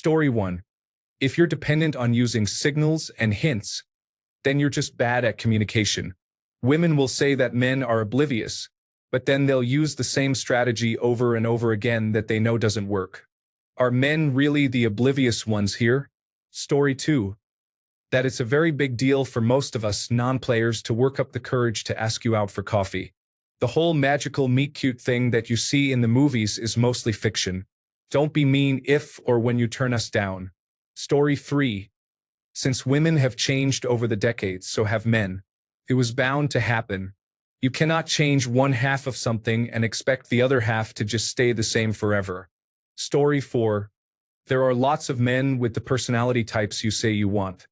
Story 1. If you're dependent on using signals and hints, then you're just bad at communication. Women will say that men are oblivious, but then they'll use the same strategy over and over again that they know doesn't work. Are men really the oblivious ones here? Story 2. That it's a very big deal for most of us non-players to work up the courage to ask you out for coffee. The whole magical meet-cute thing that you see in the movies is mostly fiction. Don't be mean if or when you turn us down. Story 3. Since women have changed over the decades, so have men. It was bound to happen. You cannot change one half of something and expect the other half to just stay the same forever. Story 4. There are lots of men with the personality types you say you want.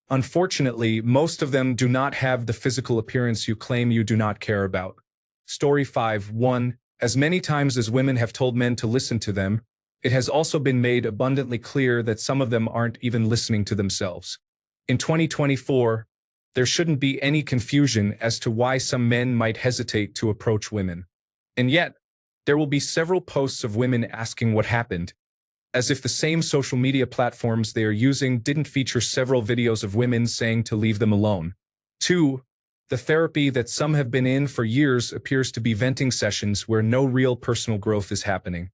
Unfortunately, most of them do not have the physical appearance you claim you do not care about. Story 5. 1. As many times as women have told men to listen to them, it has also been made abundantly clear that some of them aren't even listening to themselves. In 2024, there shouldn't be any confusion as to why some men might hesitate to approach women. And yet, there will be several posts of women asking what happened, as if the same social media platforms they are using didn't feature several videos of women saying to leave them alone. 2. The therapy that some have been in for years appears to be venting sessions where no real personal growth is happening.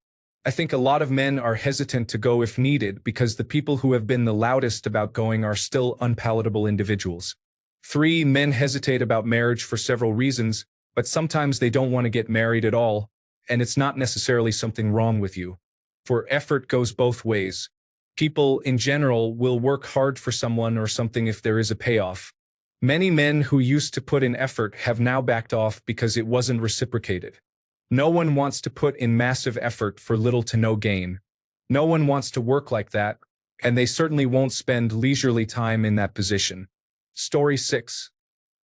I think a lot of men are hesitant to go if needed because the people who have been the loudest about going are still unpalatable individuals. 3. Men hesitate about marriage for several reasons, but sometimes they don't want to get married at all, and it's not necessarily something wrong with you. For effort goes both ways. People, in general, will work hard for someone or something if there is a payoff. Many men who used to put in effort have now backed off because it wasn't reciprocated. No one wants to put in massive effort for little to no gain. No one wants to work like that, and they certainly won't spend leisurely time in that position. Story 6.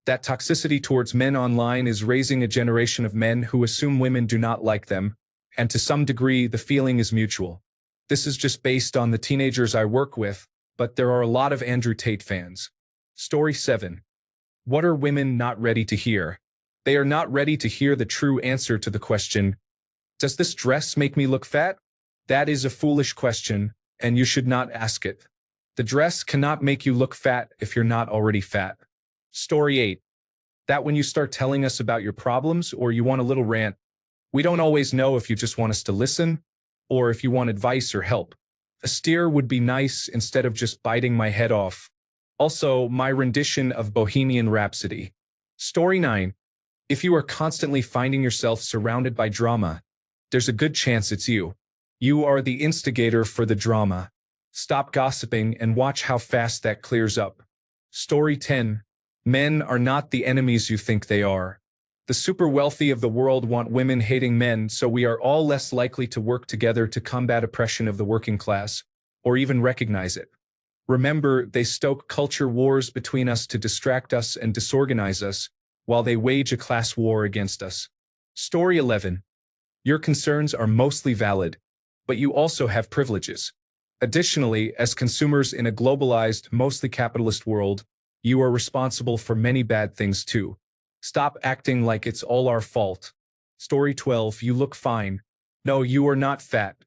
That toxicity towards men online is raising a generation of men who assume women do not like them, and to some degree the feeling is mutual. This is just based on the teenagers I work with, but there are a lot of Andrew Tate fans. Story 7. What are women not ready to hear? They are not ready to hear the true answer to the question, does this dress make me look fat? That is a foolish question, and you should not ask it. The dress cannot make you look fat if you're not already fat. Story 8. That when you start telling us about your problems or you want a little rant, we don't always know if you just want us to listen or if you want advice or help. A steer would be nice instead of just biting my head off. Also, my rendition of Bohemian Rhapsody. Story 9. If you are constantly finding yourself surrounded by drama, there's a good chance it's you. You are the instigator for the drama. Stop gossiping and watch how fast that clears up. Story 10. Men are not the enemies you think they are. The super wealthy of the world want women hating men, so we are all less likely to work together to combat oppression of the working class, or even recognize it. Remember, they stoke culture wars between us to distract us and disorganize us, while they wage a class war against us. Story 11. Your concerns are mostly valid, but you also have privileges. Additionally, as consumers in a globalized, mostly capitalist world, you are responsible for many bad things too. Stop acting like it's all our fault. Story 12. You look fine. No, you are not fat.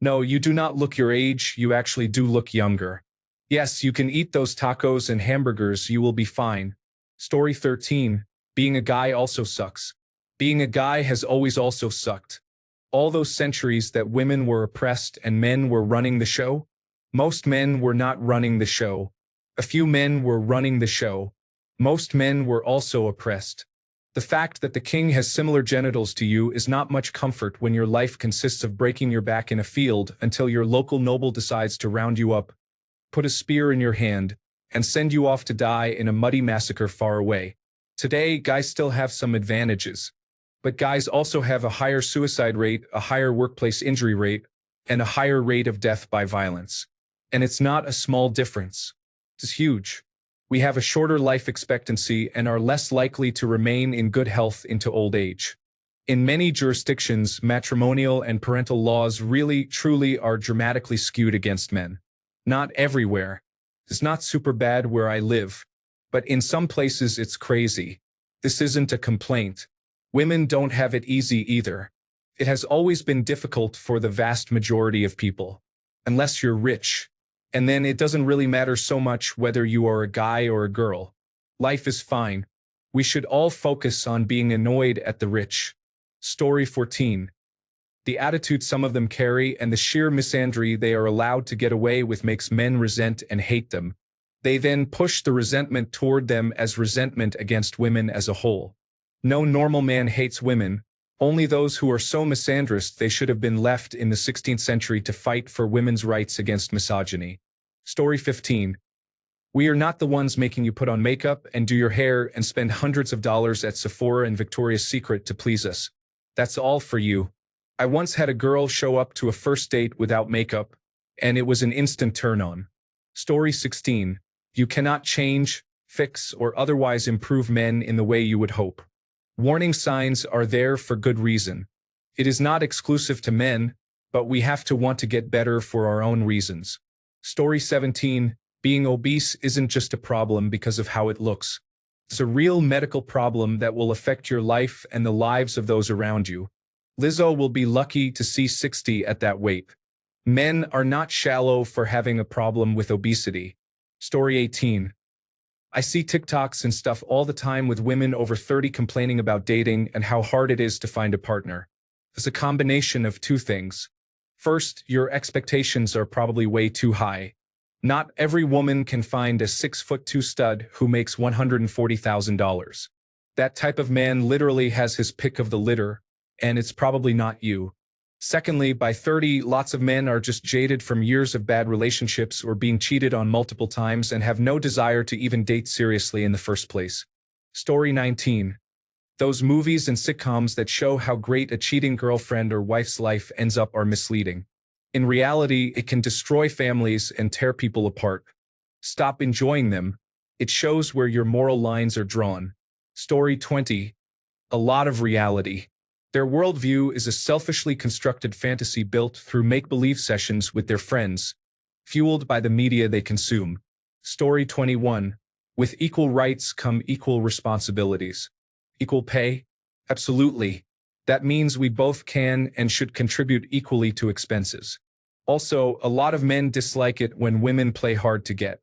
No, you do not look your age, you actually do look younger. Yes, you can eat those tacos and hamburgers, you will be fine. Story 13. Being a guy also sucks. Being a guy has always also sucked. All those centuries that women were oppressed and men were running the show, most men were not running the show. A few men were running the show. Most men were also oppressed. The fact that the king has similar genitals to you is not much comfort when your life consists of breaking your back in a field until your local noble decides to round you up, put a spear in your hand, and send you off to die in a muddy massacre far away. Today, guys still have some advantages. But guys also have a higher suicide rate, a higher workplace injury rate, and a higher rate of death by violence. And it's not a small difference. It's huge. We have a shorter life expectancy and are less likely to remain in good health into old age. In many jurisdictions, matrimonial and parental laws really, truly are dramatically skewed against men. Not everywhere. It's not super bad where I live. But in some places it's crazy. This isn't a complaint. Women don't have it easy either. It has always been difficult for the vast majority of people. Unless you're rich. And then it doesn't really matter so much whether you are a guy or a girl. Life is fine. We should all focus on being annoyed at the rich. Story 14. The attitude some of them carry and the sheer misandry they are allowed to get away with makes men resent and hate them. They then push the resentment toward them as resentment against women as a whole. No normal man hates women, only those who are so misandrous they should have been left in the 16th century to fight for women's rights against misogyny. Story 15. We are not the ones making you put on makeup and do your hair and spend hundreds of dollars at Sephora and Victoria's Secret to please us. That's all for you. I once had a girl show up to a first date without makeup, and it was an instant turn-on. Story 16. You cannot change, fix, or otherwise improve men in the way you would hope. Warning signs are there for good reason. It is not exclusive to men, but we have to want to get better for our own reasons. Story 17. Being obese isn't just a problem because of how it looks. It's a real medical problem that will affect your life and the lives of those around you. Lizzo will be lucky to see 60 at that weight. Men are not shallow for having a problem with obesity. Story 18. I see TikToks and stuff all the time with women over 30 complaining about dating and how hard it is to find a partner. It's a combination of two things. First, your expectations are probably way too high. Not every woman can find a 6'2" stud who makes $140,000. That type of man literally has his pick of the litter, and it's probably not you. Secondly, by 30, lots of men are just jaded from years of bad relationships or being cheated on multiple times and have no desire to even date seriously in the first place. Story 19. Those movies and sitcoms that show how great a cheating girlfriend or wife's life ends up are misleading. In reality, it can destroy families and tear people apart. Stop enjoying them. It shows where your moral lines are drawn. Story 20. A lot of reality. Their worldview is a selfishly constructed fantasy built through make-believe sessions with their friends, fueled by the media they consume. Story 21. With equal rights come equal responsibilities. Equal pay? Absolutely. That means we both can and should contribute equally to expenses. Also, a lot of men dislike it when women play hard to get.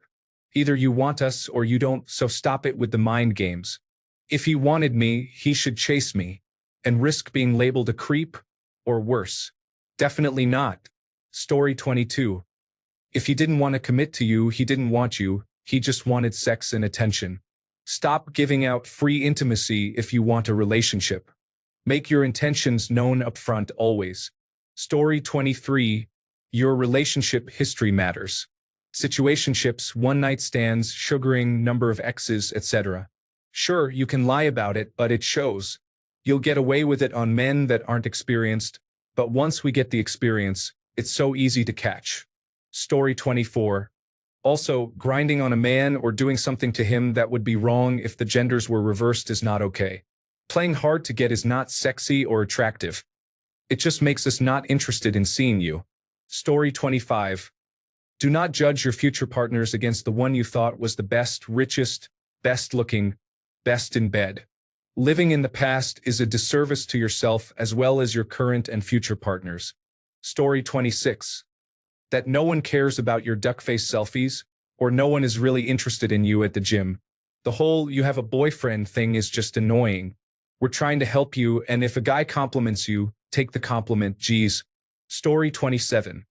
Either you want us or you don't, so stop it with the mind games. If he wanted me, he should chase me. And risk being labeled a creep, or worse. Definitely not. Story 22. If he didn't want to commit to you, he didn't want you, he just wanted sex and attention. Stop giving out free intimacy if you want a relationship. Make your intentions known upfront always. Story 23. Your relationship history matters. Situationships, one-night stands, sugaring, number of exes, etc. Sure, you can lie about it, but it shows. You'll get away with it on men that aren't experienced, but once we get the experience, it's so easy to catch. Story 24. Also, grinding on a man or doing something to him that would be wrong if the genders were reversed is not okay. Playing hard to get is not sexy or attractive. It just makes us not interested in seeing you. Story 25. Do not judge your future partners against the one you thought was the best, richest, best looking, best in bed. Living in the past is a disservice to yourself as well as your current and future partners. Story 26. That no one cares about your duck-face selfies, or no one is really interested in you at the gym. The whole "you have a boyfriend" thing is just annoying. We're trying to help you, and if a guy compliments you, take the compliment, geez. Story 27.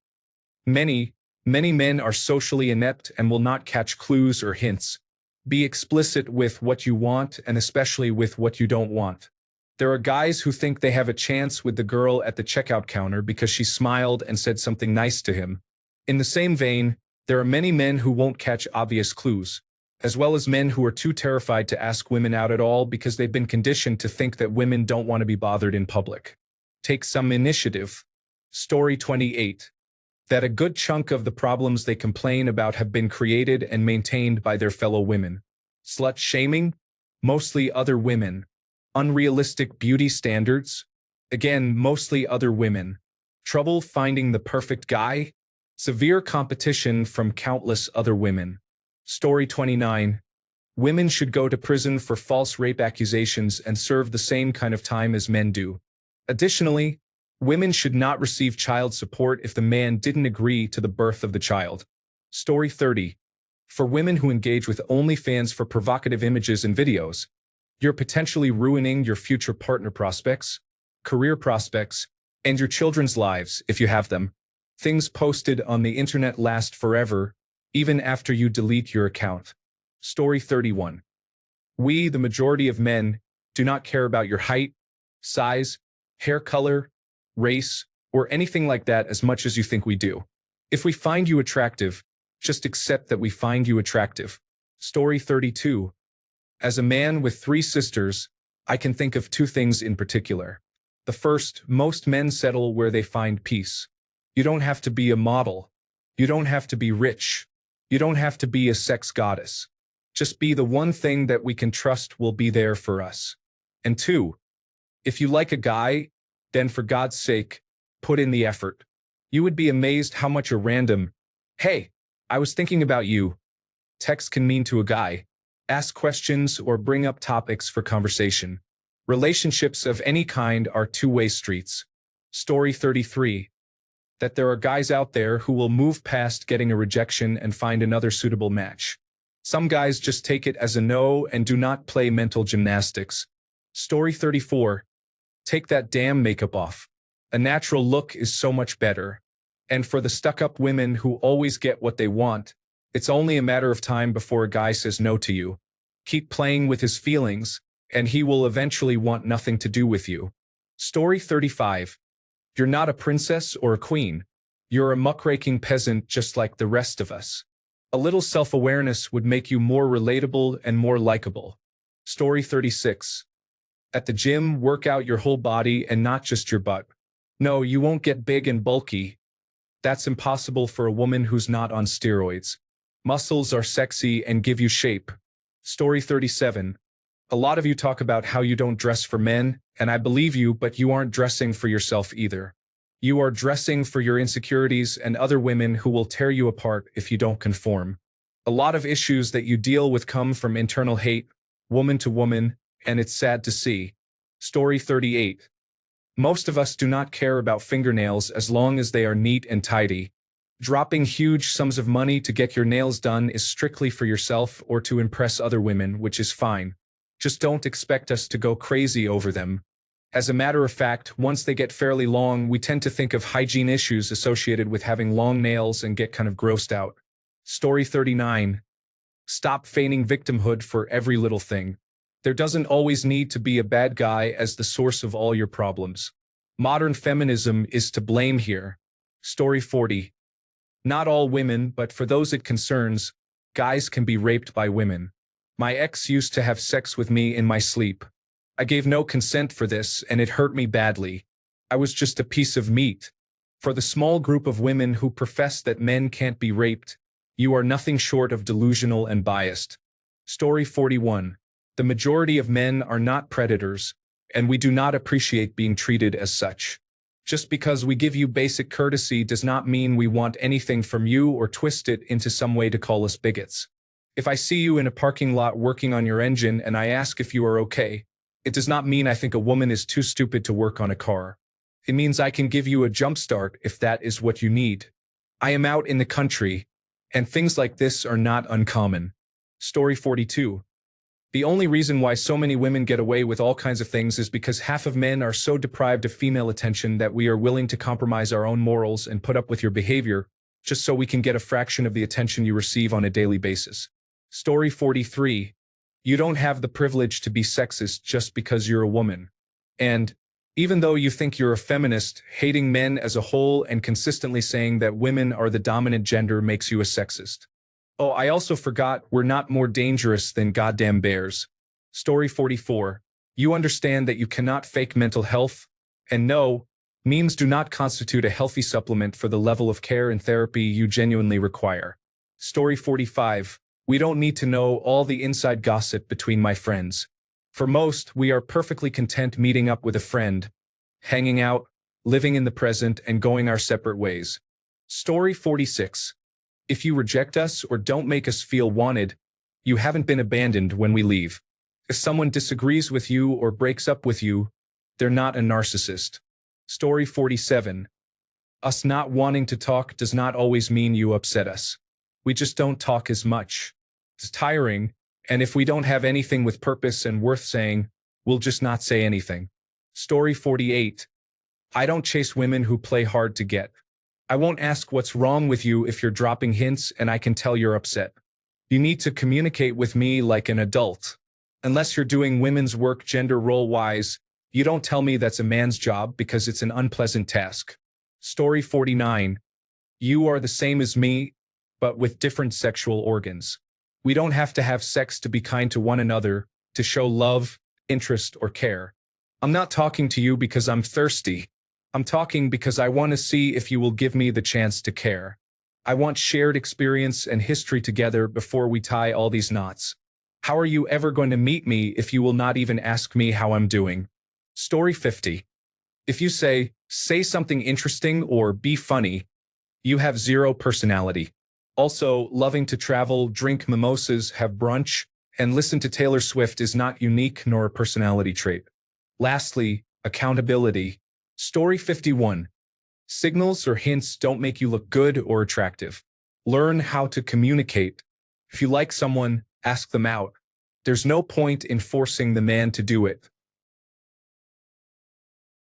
Many men are socially inept and will not catch clues or hints. Be explicit with what you want and especially with what you don't want. There are guys who think they have a chance with the girl at the checkout counter because she smiled and said something nice to him. In the same vein, there are many men who won't catch obvious clues, as well as men who are too terrified to ask women out at all because they've been conditioned to think that women don't want to be bothered in public. Take some initiative. Story 28. That a good chunk of the problems they complain about have been created and maintained by their fellow women. Slut shaming? Mostly other women. Unrealistic beauty standards? Again, mostly other women. Trouble finding the perfect guy? Severe competition from countless other women. Story 29. Women should go to prison for false rape accusations and serve the same kind of time as men do. Additionally, women should not receive child support if the man didn't agree to the birth of the child. Story 30. For women who engage with OnlyFans for provocative images and videos, you're potentially ruining your future partner prospects, career prospects, and your children's lives if you have them. Things posted on the internet last forever, even after you delete your account. Story 31. We, the majority of men, do not care about your height, size, hair color, race, or anything like that as much as you think we do. If we find you attractive, just accept that we find you attractive. Story 32. As a man with 3 sisters, I can think of 2 things in particular. The first, most men settle where they find peace. You don't have to be a model. You don't have to be rich. You don't have to be a sex goddess. Just be the one thing that we can trust will be there for us. And 2, if you like a guy, then for God's sake, put in the effort. You would be amazed how much a random, "Hey, I was thinking about you," text can mean to a guy. Ask questions or bring up topics for conversation. Relationships of any kind are two-way streets. Story 33. That there are guys out there who will move past getting a rejection and find another suitable match. Some guys just take it as a no and do not play mental gymnastics. Story 34. Take that damn makeup off. A natural look is so much better. And for the stuck-up women who always get what they want, it's only a matter of time before a guy says no to you. Keep playing with his feelings, and he will eventually want nothing to do with you. Story 35. You're not a princess or a queen. You're a muckraking peasant just like the rest of us. A little self-awareness would make you more relatable and more likable. Story 36. At the gym, work out your whole body and not just your butt. No, you won't get big and bulky. That's impossible for a woman who's not on steroids. Muscles are sexy and give you shape. Story 37. A lot of you talk about how you don't dress for men, and I believe you, but you aren't dressing for yourself either. You are dressing for your insecurities and other women who will tear you apart if you don't conform. A lot of issues that you deal with come from internal hate, woman to woman, and it's sad to see. Story 38. Most of us do not care about fingernails as long as they are neat and tidy. Dropping huge sums of money to get your nails done is strictly for yourself or to impress other women, which is fine. Just don't expect us to go crazy over them. As a matter of fact, once they get fairly long, we tend to think of hygiene issues associated with having long nails and get kind of grossed out. Story 39. Stop feigning victimhood for every little thing. There doesn't always need to be a bad guy as the source of all your problems. Modern feminism is to blame here. Story 40. Not all women, but for those it concerns, guys can be raped by women. My ex used to have sex with me in my sleep. I gave no consent for this, and it hurt me badly. I was just a piece of meat. For the small group of women who profess that men can't be raped, you are nothing short of delusional and biased. Story 41. The majority of men are not predators, and we do not appreciate being treated as such. Just because we give you basic courtesy does not mean we want anything from you or twist it into some way to call us bigots. If I see you in a parking lot working on your engine and I ask if you are okay, it does not mean I think a woman is too stupid to work on a car. It means I can give you a jump start if that is what you need. I am out in the country, and things like this are not uncommon. Story 42. The only reason why so many women get away with all kinds of things is because half of men are so deprived of female attention that we are willing to compromise our own morals and put up with your behavior just so we can get a fraction of the attention you receive on a daily basis. Story 43. You don't have the privilege to be sexist just because you're a woman. And even though you think you're a feminist, hating men as a whole and consistently saying that women are the dominant gender makes you a sexist. Oh, I also forgot, we're not more dangerous than goddamn bears. Story 44. You understand that you cannot fake mental health? And no, memes do not constitute a healthy supplement for the level of care and therapy you genuinely require. Story 45. We don't need to know all the inside gossip between my friends. For most, we are perfectly content meeting up with a friend, hanging out, living in the present, and going our separate ways. Story 46. If you reject us or don't make us feel wanted, you haven't been abandoned when we leave. If someone disagrees with you or breaks up with you, they're not a narcissist. Story 47. Us not wanting to talk does not always mean you upset us. We just don't talk as much. It's tiring, and if we don't have anything with purpose and worth saying, we'll just not say anything. Story 48. I don't chase women who play hard to get. I won't ask what's wrong with you if you're dropping hints and I can tell you're upset. You need to communicate with me like an adult. Unless you're doing women's work gender role-wise, you don't tell me that's a man's job because it's an unpleasant task. Story 49. You are the same as me, but with different sexual organs. We don't have to have sex to be kind to one another, to show love, interest, or care. I'm not talking to you because I'm thirsty. I'm talking because I want to see if you will give me the chance to care. I want shared experience and history together before we tie all these knots. How are you ever going to meet me if you will not even ask me how I'm doing? Story 50. If you say something interesting or be funny, you have zero personality. Also, loving to travel, drink mimosas, have brunch, and listen to Taylor Swift is not unique nor a personality trait. Lastly, accountability. Story 51. Signals or hints don't make you look good or attractive. Learn how to communicate. If you like someone, ask them out. There's no point in forcing the man to do it.